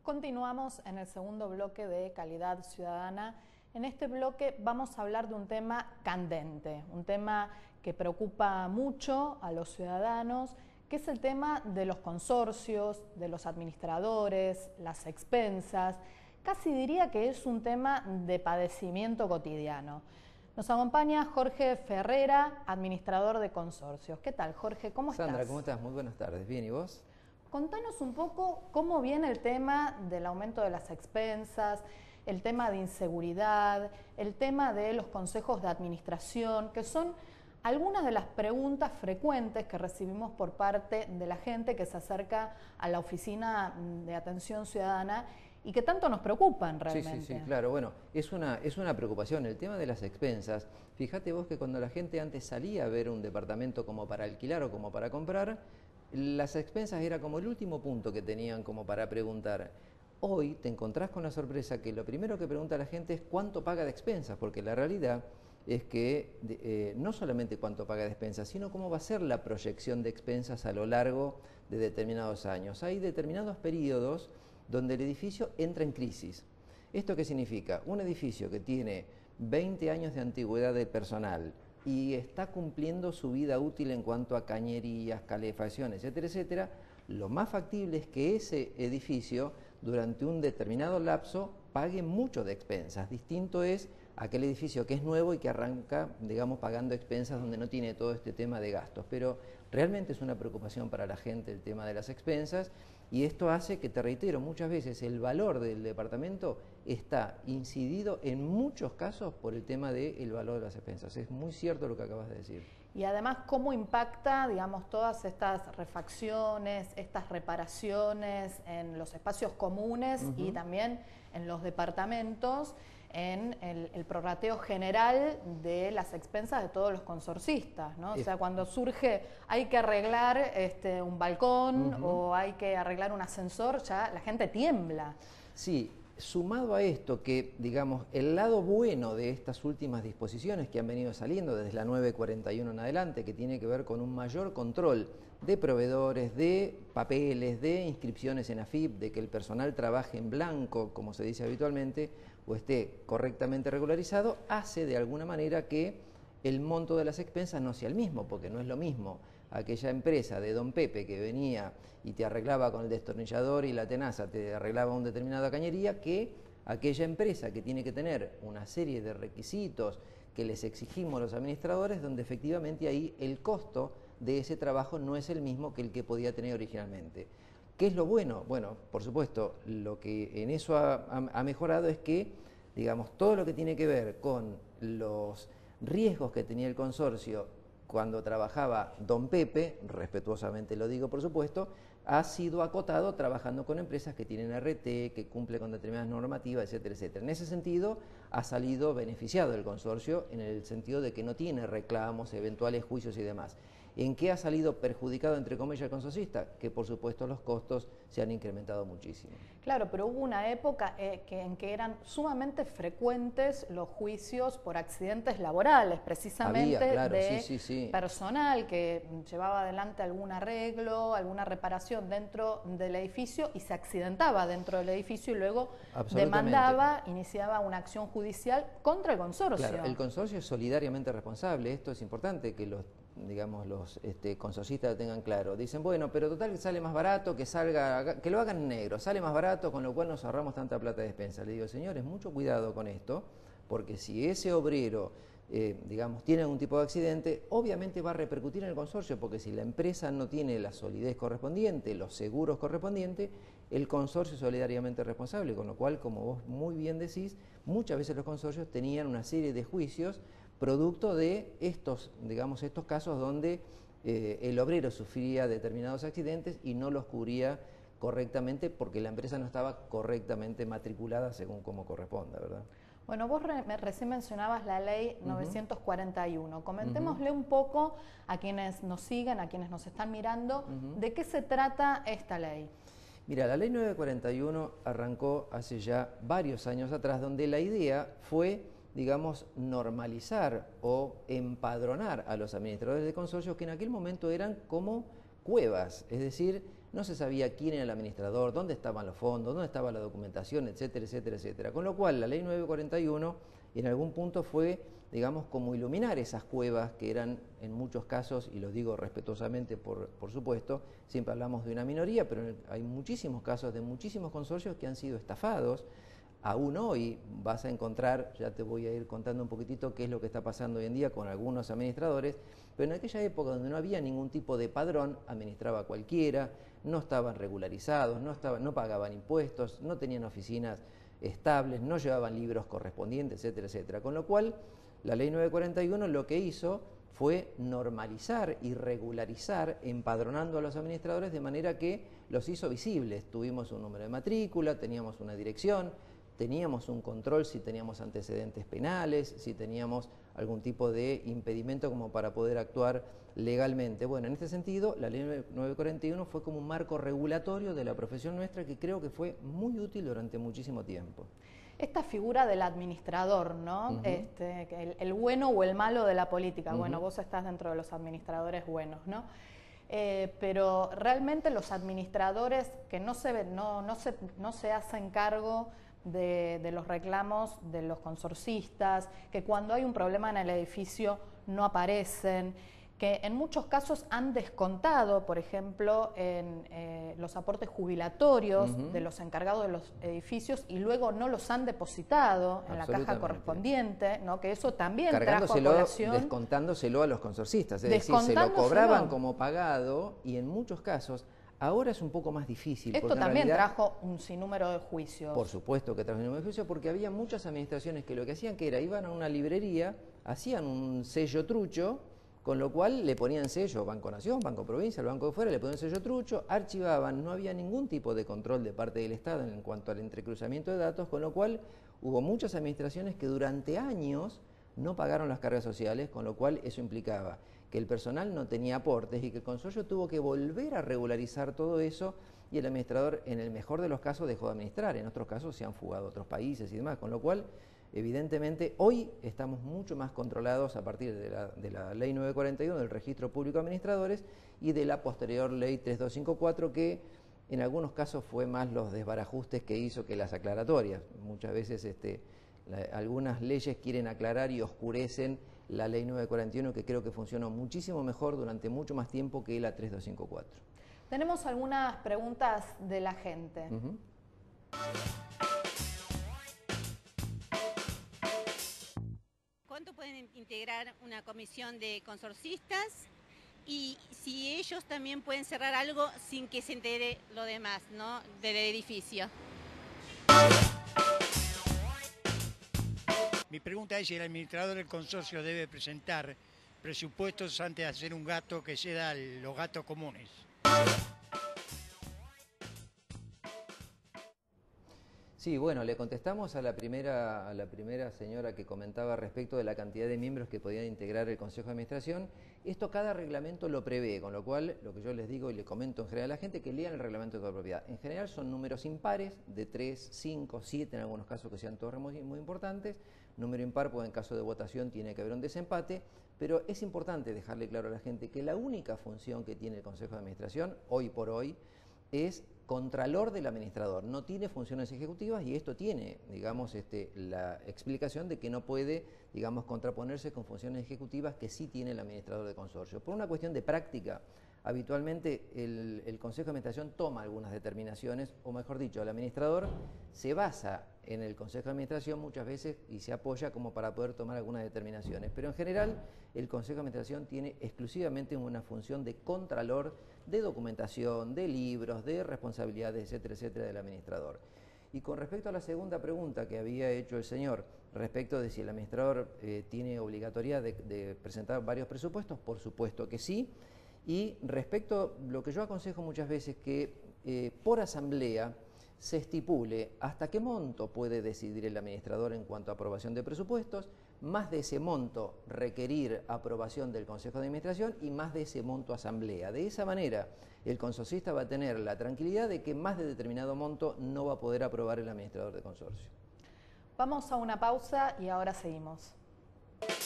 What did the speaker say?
Continuamos en el segundo bloque de Calidad Ciudadana. En este bloque vamos a hablar de un tema candente, un tema que preocupa mucho a los ciudadanos, que es el tema de los consorcios, de los administradores, las expensas. Casi diría que es un tema de padecimiento cotidiano. Nos acompaña Jorge Ferrera, administrador de consorcios. ¿Qué tal, Jorge? ¿Cómo estás? Sandra, ¿cómo estás? Muy buenas tardes. Bien, ¿y vos? Contanos un poco cómo viene el tema del aumento de las expensas, el tema de inseguridad, el tema de los consejos de administración, que son algunas de las preguntas frecuentes que recibimos por parte de la gente que se acerca a la oficina de atención ciudadana y que tanto nos preocupan realmente. Sí, claro. Bueno, es una preocupación. El tema de las expensas, fíjate vos que cuando la gente antes salía a ver un departamento como para alquilar o como para comprar, las expensas era como el último punto que tenían como para preguntar. Hoy te encontrás con la sorpresa que lo primero que pregunta la gente es cuánto paga de expensas, porque la realidad es que no solamente cuánto paga de expensas, sino cómo va a ser la proyección de expensas a lo largo de determinados años. Hay determinados periodos donde el edificio entra en crisis. ¿Esto qué significa? Un edificio que tiene 20 años de antigüedad de personal y está cumpliendo su vida útil en cuanto a cañerías, calefacción, etcétera, etcétera, lo más factible es que ese edificio durante un determinado lapso pague mucho de expensas. Distinto es aquel edificio que es nuevo y que arranca, digamos, pagando expensas donde no tiene todo este tema de gastos. Pero realmente es una preocupación para la gente el tema de las expensas y esto hace que, te reitero, muchas veces el valor del departamento está incidido en muchos casos por el tema del valor de las expensas. Es muy cierto lo que acabas de decir. Y además, ¿cómo impacta, digamos, todas estas refacciones, estas reparaciones en los espacios comunes y también en los departamentos, en el prorrateo general de las expensas de todos los consorcistas, ¿no? O sea, cuando surge, hay que arreglar un balcón o hay que arreglar un ascensor, ya la gente tiembla. Sí. Sumado a esto que, digamos, el lado bueno de estas últimas disposiciones que han venido saliendo desde la 941 en adelante, que tiene que ver con un mayor control de proveedores, de papeles, de inscripciones en AFIP, de que el personal trabaje en blanco, como se dice habitualmente, o esté correctamente regularizado, hace de alguna manera que el monto de las expensas no sea el mismo, porque no es lo mismo aquella empresa de Don Pepe que venía y te arreglaba con el destornillador y la tenaza, te arreglaba una determinada cañería, que aquella empresa que tiene que tener una serie de requisitos que les exigimos los administradores, donde efectivamente ahí el costo de ese trabajo no es el mismo que el que podía tener originalmente. ¿Qué es lo bueno? Bueno, por supuesto, lo que en eso ha mejorado es que, digamos, todo lo que tiene que ver con los riesgos que tenía el consorcio cuando trabajaba Don Pepe, respetuosamente lo digo por supuesto, ha sido acotado trabajando con empresas que tienen RT, que cumplen con determinadas normativas, etcétera, etcétera. En ese sentido ha salido beneficiado el consorcio en el sentido de que no tiene reclamos, eventuales juicios y demás. ¿En qué ha salido perjudicado, entre comillas, el consorcista? Que por supuesto los costos se han incrementado muchísimo. Claro, pero hubo una época en que eran sumamente frecuentes los juicios por accidentes laborales, precisamente personal que llevaba adelante algún arreglo, alguna reparación dentro del edificio y se accidentaba dentro del edificio y luego demandaba, iniciaba una acción judicial contra el consorcio. Claro, el consorcio es solidariamente responsable, esto es importante que los consorcistas lo tengan claro. Dicen, bueno, pero total que sale más barato, que lo hagan en negro, sale más barato, con lo cual nos ahorramos tanta plata de despensa. Le digo, señores, mucho cuidado con esto, porque si ese obrero, tiene algún tipo de accidente, obviamente va a repercutir en el consorcio, porque si la empresa no tiene la solidez correspondiente, los seguros correspondientes, el consorcio es solidariamente responsable, con lo cual, como vos muy bien decís, muchas veces los consorcios tenían una serie de juicios producto de estos casos donde el obrero sufría determinados accidentes y no los cubría correctamente porque la empresa no estaba correctamente matriculada según como corresponda, ¿verdad? Bueno, vos recién mencionabas la ley 941. Comentémosle un poco a quienes nos siguen, a quienes nos están mirando, ¿de qué se trata esta ley? Mira, la ley 941 arrancó hace ya varios años atrás, donde la idea fue, digamos, normalizar o empadronar a los administradores de consorcios que en aquel momento eran como cuevas, es decir, no se sabía quién era el administrador, dónde estaban los fondos, dónde estaba la documentación, etcétera, etcétera, etcétera. Con lo cual la ley 941 en algún punto fue, digamos, como iluminar esas cuevas que eran en muchos casos, y lo digo respetuosamente por supuesto, siempre hablamos de una minoría, pero hay muchísimos casos de muchísimos consorcios que han sido estafados. Aún hoy vas a encontrar, ya te voy a ir contando un poquitito qué es lo que está pasando hoy en día con algunos administradores, pero en aquella época donde no había ningún tipo de padrón, administraba cualquiera, no estaban regularizados, no pagaban impuestos, no tenían oficinas estables, no llevaban libros correspondientes, etcétera, etcétera. Con lo cual, la ley 941 lo que hizo fue normalizar y regularizar, empadronando a los administradores de manera que los hizo visibles. Tuvimos un número de matrícula, teníamos una dirección, teníamos un control si teníamos antecedentes penales, si teníamos algún tipo de impedimento como para poder actuar legalmente. Bueno, en este sentido, la ley 941 fue como un marco regulatorio de la profesión nuestra que creo que fue muy útil durante muchísimo tiempo. Esta figura del administrador, ¿no? El bueno o el malo de la política. Bueno, vos estás dentro de los administradores buenos, ¿no? Pero realmente los administradores que no se hacen cargo de los reclamos de los consorcistas, que cuando hay un problema en el edificio no aparecen, que en muchos casos han descontado, por ejemplo, en los aportes jubilatorios de los encargados de los edificios y luego no los han depositado en la caja correspondiente, ¿no? Que eso también trajo a colación. Descontándoselo a los consorcistas, es decir, se lo cobraban como pagado y en muchos casos. Ahora es un poco más difícil. Esto también trajo un sinnúmero de juicios. Por supuesto que trajo un sinnúmero de juicios, porque había muchas administraciones que lo que hacían que era, iban a una librería, hacían un sello trucho, con lo cual le ponían sello Banco Nación, Banco Provincia, el banco de fuera, le ponían sello trucho, archivaban, no había ningún tipo de control de parte del Estado en cuanto al entrecruzamiento de datos, con lo cual hubo muchas administraciones que durante años no pagaron las cargas sociales, con lo cual eso implicaba que el personal no tenía aportes y que el consorcio tuvo que volver a regularizar todo eso y el administrador, en el mejor de los casos, dejó de administrar. En otros casos se han fugado a otros países y demás, con lo cual, evidentemente, hoy estamos mucho más controlados a partir de la Ley 941, del Registro Público de Administradores, y de la posterior Ley 3254, que en algunos casos fue más los desbarajustes que hizo que las aclaratorias. Muchas veces algunas leyes quieren aclarar y oscurecen la Ley 941, que creo que funcionó muchísimo mejor durante mucho más tiempo que la 3254. Tenemos algunas preguntas de la gente. ¿Cuánto pueden integrar una comisión de consorcistas? Y si ellos también pueden cerrar algo sin que se entere lo demás, ¿no?, del edificio. Mi pregunta es si el administrador del consorcio debe presentar presupuestos antes de hacer un gasto que sea los gastos comunes. Sí, bueno, le contestamos a la primera señora que comentaba respecto de la cantidad de miembros que podían integrar el Consejo de Administración. Esto cada reglamento lo prevé, con lo cual lo que yo les digo y le comento en general a la gente, que lean el reglamento de copropiedad. En general son números impares, de 3, 5, 7, en algunos casos que sean todos muy importantes. Número impar, porque en caso de votación tiene que haber un desempate, pero es importante dejarle claro a la gente que la única función que tiene el Consejo de Administración, hoy por hoy, es contralor del administrador, no tiene funciones ejecutivas y esto tiene, digamos, la explicación de que no puede, digamos, contraponerse con funciones ejecutivas que sí tiene el administrador de consorcio. Por una cuestión de práctica, habitualmente el Consejo de Administración toma algunas determinaciones, o mejor dicho, el administrador se basa en el Consejo de Administración muchas veces y se apoya como para poder tomar algunas determinaciones, pero en general el Consejo de Administración tiene exclusivamente una función de contralor de documentación, de libros, de responsabilidades, etcétera, etcétera, del administrador. Y con respecto a la segunda pregunta que había hecho el señor, respecto de si el administrador tiene obligatoriedad de presentar varios presupuestos, por supuesto que sí. Y respecto, lo que yo aconsejo muchas veces que por asamblea se estipule hasta qué monto puede decidir el administrador en cuanto a aprobación de presupuestos, más de ese monto requerir aprobación del Consejo de Administración y más de ese monto asamblea. De esa manera, el consorcista va a tener la tranquilidad de que más de determinado monto no va a poder aprobar el administrador de consorcio. Vamos a una pausa y ahora seguimos.